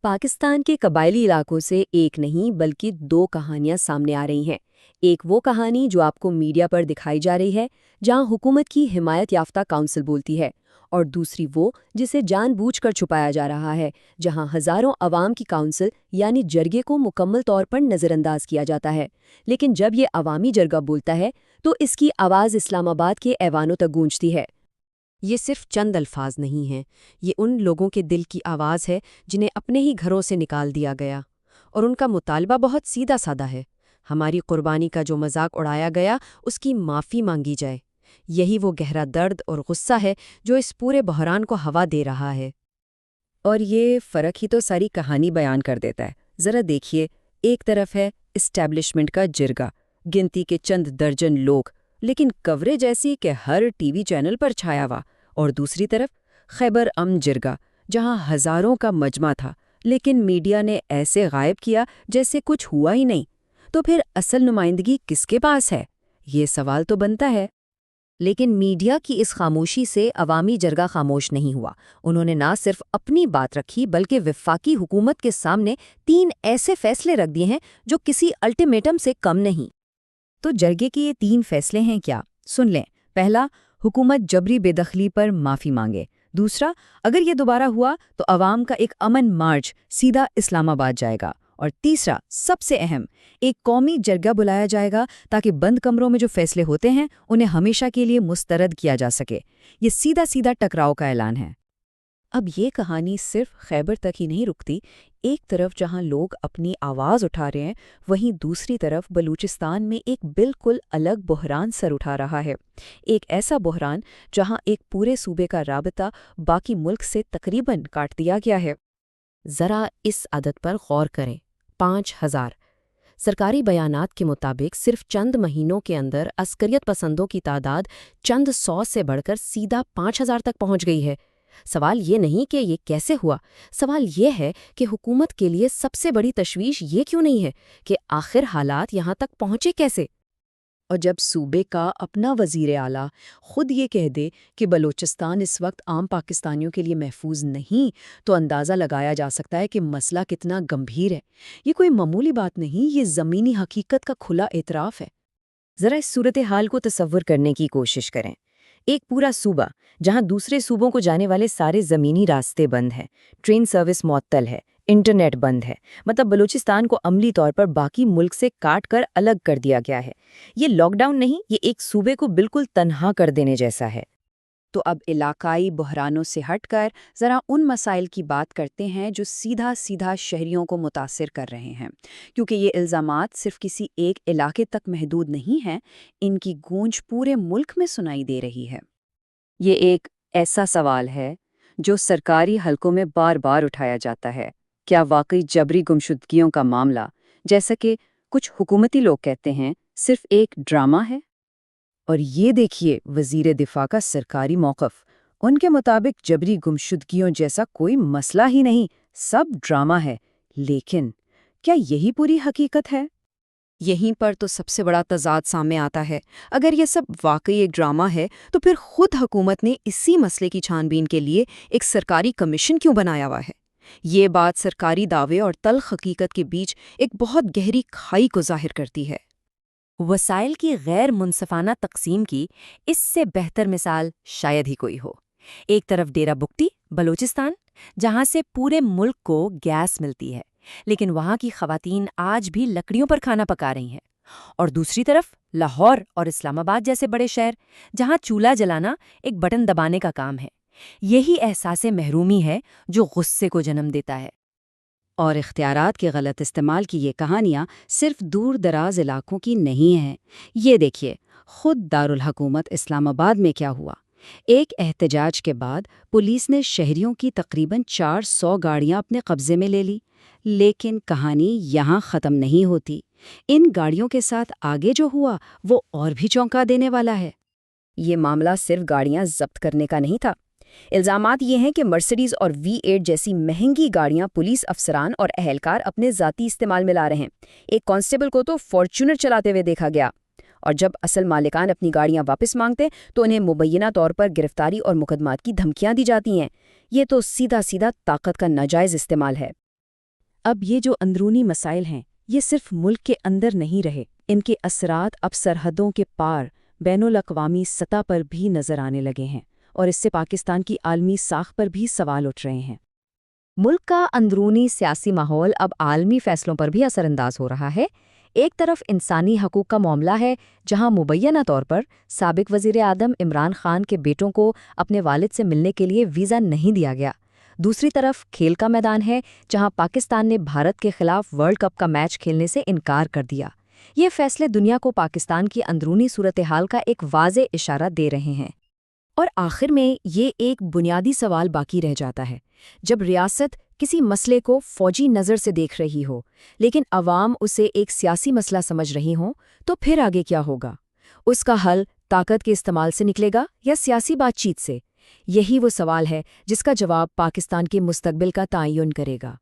پاکستان کے قبائلی علاقوں سے ایک نہیں بلکہ دو کہانیاں سامنے آ رہی ہیں۔ ایک وہ کہانی جو آپ کو میڈیا پر دکھائی جا رہی ہے، جہاں حکومت کی حمایت یافتہ کونسل بولتی ہے، اور دوسری وہ جسے جان بوجھ کر چھپایا جا رہا ہے، جہاں ہزاروں عوام کی کونسل یعنی جرگے کو مکمل طور پر نظر انداز کیا جاتا ہے۔ لیکن جب یہ عوامی جرگہ بولتا ہے تو اس کی آواز اسلام آباد کے ایوانوں تک گونجتی ہے۔ یہ صرف چند الفاظ نہیں ہیں، یہ ان لوگوں کے دل کی آواز ہے جنہیں اپنے ہی گھروں سے نکال دیا گیا، اور ان کا مطالبہ بہت سیدھا سادہ ہے۔ ہماری قربانی کا جو مذاق اڑایا گیا، اس کی معافی مانگی جائے۔ یہی وہ گہرا درد اور غصہ ہے جو اس پورے بحران کو ہوا دے رہا ہے۔ اور یہ فرق ہی تو ساری کہانی بیان کر دیتا ہے۔ ذرا دیکھیے، ایک طرف ہے اسٹیبلشمنٹ کا جرگہ، گنتی کے چند درجن لوگ، لیکن کوریج ایسی کہ ہر ٹی وی چینل پر چھایا ہوا، اور دوسری طرف خیبر امن جرگہ، جہاں ہزاروں کا مجمع تھا، لیکن میڈیا نے ایسے غائب کیا جیسے کچھ ہوا ہی نہیں۔ تو پھر اصل نمائندگی کس کے پاس ہے؟ یہ سوال تو بنتا ہے۔ لیکن میڈیا کی اس خاموشی سے عوامی جرگہ خاموش نہیں ہوا۔ انہوں نے نہ صرف اپنی بات رکھی بلکہ وفاقی حکومت کے سامنے 3 ایسے فیصلے رکھ دیے ہیں جو کسی الٹیمیٹم سے کم نہیں۔ تو جرگے کے یہ 3 فیصلے ہیں کیا؟ سن لیں۔ پہلا، حکومت جبری بے دخلی پر معافی مانگے۔ دوسرا، اگر یہ دوبارہ ہوا تو عوام کا ایک امن مارچ سیدھا اسلام آباد جائے گا۔ اور تیسرا، سب سے اہم، ایک قومی جرگہ بلایا جائے گا تاکہ بند کمروں میں جو فیصلے ہوتے ہیں انہیں ہمیشہ کے لیے مسترد کیا جا سکے۔ یہ سیدھا ٹکراؤ کا اعلان ہے۔ اب یہ کہانی صرف خیبر تک ہی نہیں رکتی۔ ایک طرف جہاں لوگ اپنی آواز اٹھا رہے ہیں، وہیں دوسری طرف بلوچستان میں ایک بالکل الگ بحران سر اٹھا رہا ہے۔ ایک ایسا بحران جہاں ایک پورے صوبے کا رابطہ باقی ملک سے تقریباً کاٹ دیا گیا ہے۔ ذرا اس عدد پر غور کریں، 5000۔ سرکاری بیانات کے مطابق صرف چند مہینوں کے اندر عسکریت پسندوں کی تعداد چند 100 سے بڑھ کر سیدھا 5000 تک پہنچ گئی ہے۔ سوال یہ نہیں کہ یہ کیسے ہوا، سوال یہ ہے کہ حکومت کے لیے سب سے بڑی تشویش یہ کیوں نہیں ہے کہ آخر حالات یہاں تک پہنچے کیسے؟ اور جب صوبے کا اپنا وزیر اعلیٰ خود یہ کہہ دے کہ بلوچستان اس وقت عام پاکستانیوں کے لیے محفوظ نہیں، تو اندازہ لگایا جا سکتا ہے کہ مسئلہ کتنا گمبھیر ہے۔ یہ کوئی معمولی بات نہیں، یہ زمینی حقیقت کا کھلا اعتراف ہے۔ ذرا اس صورتحال کو تصور کرنے کی کوشش کریں۔ ایک پورا صوبہ جہاں دوسرے صوبوں کو جانے والے سارے زمینی راستے بند ہیں، ٹرین سروس معطل ہے، انٹرنیٹ بند ہے، مطلب بلوچستان کو عملی طور پر باقی ملک سے کاٹ کر الگ کر دیا گیا ہے۔ یہ لاک ڈاؤن نہیں، یہ ایک صوبے کو بالکل تنہا کر دینے جیسا ہے۔ تو اب علاقائی بحرانوں سے ہٹ کر ذرا ان مسائل کی بات کرتے ہیں جو سیدھا شہریوں کو متاثر کر رہے ہیں، کیونکہ یہ الزامات صرف کسی ایک علاقے تک محدود نہیں ہیں، ان کی گونج پورے ملک میں سنائی دے رہی ہے۔ یہ ایک ایسا سوال ہے جو سرکاری حلقوں میں بار بار اٹھایا جاتا ہے۔ کیا واقعی جبری گمشدگیوں کا معاملہ، جیسا کہ کچھ حکومتی لوگ کہتے ہیں، صرف ایک ڈرامہ ہے؟ اور یہ دیکھیے وزیر دفاع کا سرکاری موقف۔ ان کے مطابق جبری گمشدگیوں جیسا کوئی مسئلہ ہی نہیں، سب ڈرامہ ہے۔ لیکن کیا یہی پوری حقیقت ہے؟ یہیں پر تو سب سے بڑا تضاد سامنے آتا ہے۔ اگر یہ سب واقعی ایک ڈرامہ ہے تو پھر خود حکومت نے اسی مسئلے کی چھان بین کے لیے ایک سرکاری کمیشن کیوں بنایا ہوا ہے؟ یہ بات سرکاری دعوے اور تلخ حقیقت کے بیچ ایک بہت گہری کھائی کو ظاہر کرتی ہے۔ وسائل کی غیر منصفانہ تقسیم کی اس سے بہتر مثال شاید ہی کوئی ہو۔ ایک طرف ڈیرہ بگٹی، بلوچستان، جہاں سے پورے ملک کو گیس ملتی ہے، لیکن وہاں کی خواتین آج بھی لکڑیوں پر کھانا پکا رہی ہیں۔ اور دوسری طرف لاہور اور اسلام آباد جیسے بڑے شہر، جہاں چولہا جلانا ایک بٹن دبانے کا کام ہے۔ یہی احساس محرومی ہے جو غصے کو جنم دیتا ہے۔ اور اختیارات کے غلط استعمال کی یہ کہانیاں صرف دور دراز علاقوں کی نہیں ہیں۔ یہ دیکھیے، خود دارالحکومت اسلام آباد میں کیا ہوا۔ ایک احتجاج کے بعد پولیس نے شہریوں کی تقریباً 400 گاڑیاں اپنے قبضے میں لے لی۔ لیکن کہانی یہاں ختم نہیں ہوتی۔ ان گاڑیوں کے ساتھ آگے جو ہوا وہ اور بھی چونکا دینے والا ہے۔ یہ معاملہ صرف گاڑیاں ضبط کرنے کا نہیں تھا۔ الزامات یہ ہیں کہ مرسڈیز اور V8 جیسی مہنگی گاڑیاں پولیس افسران اور اہلکار اپنے ذاتی استعمال میں لا رہے ہیں۔ ایک کانسٹیبل کو تو فارچونر چلاتے ہوئے دیکھا گیا۔ اور جب اصل مالکان اپنی گاڑیاں واپس مانگتے تو انہیں مبینہ طور پر گرفتاری اور مقدمات کی دھمکیاں دی جاتی ہیں۔ یہ تو سیدھا طاقت کا ناجائز استعمال ہے۔ اب یہ جو اندرونی مسائل ہیں یہ صرف ملک کے اندر نہیں رہے، ان کے اثرات اب سرحدوں کے پار بین الاقوامی سطح پر بھی نظر آنے لگے ہیں، اور اس سے پاکستان کی عالمی ساکھ پر بھی سوال اٹھ رہے ہیں۔ ملک کا اندرونی سیاسی ماحول اب عالمی فیصلوں پر بھی اثر انداز ہو رہا ہے۔ ایک طرف انسانی حقوق کا معاملہ ہے، جہاں مبینہ طور پر سابق وزیر اعظم عمران خان کے بیٹوں کو اپنے والد سے ملنے کے لیے ویزا نہیں دیا گیا۔ دوسری طرف کھیل کا میدان ہے، جہاں پاکستان نے بھارت کے خلاف ورلڈ کپ کا میچ کھیلنے سے انکار کر دیا۔ یہ فیصلے دنیا کو پاکستان کی اندرونی صورتحال کا ایک واضح اشارہ دے رہے ہیں۔ اور آخر میں یہ ایک بنیادی سوال باقی رہ جاتا ہے، جب ریاست کسی مسئلے کو فوجی نظر سے دیکھ رہی ہو لیکن عوام اسے ایک سیاسی مسئلہ سمجھ رہی ہوں، تو پھر آگے کیا ہوگا؟ اس کا حل طاقت کے استعمال سے نکلے گا یا سیاسی بات چیت سے؟ یہی وہ سوال ہے جس کا جواب پاکستان کے مستقبل کا تعین کرے گا۔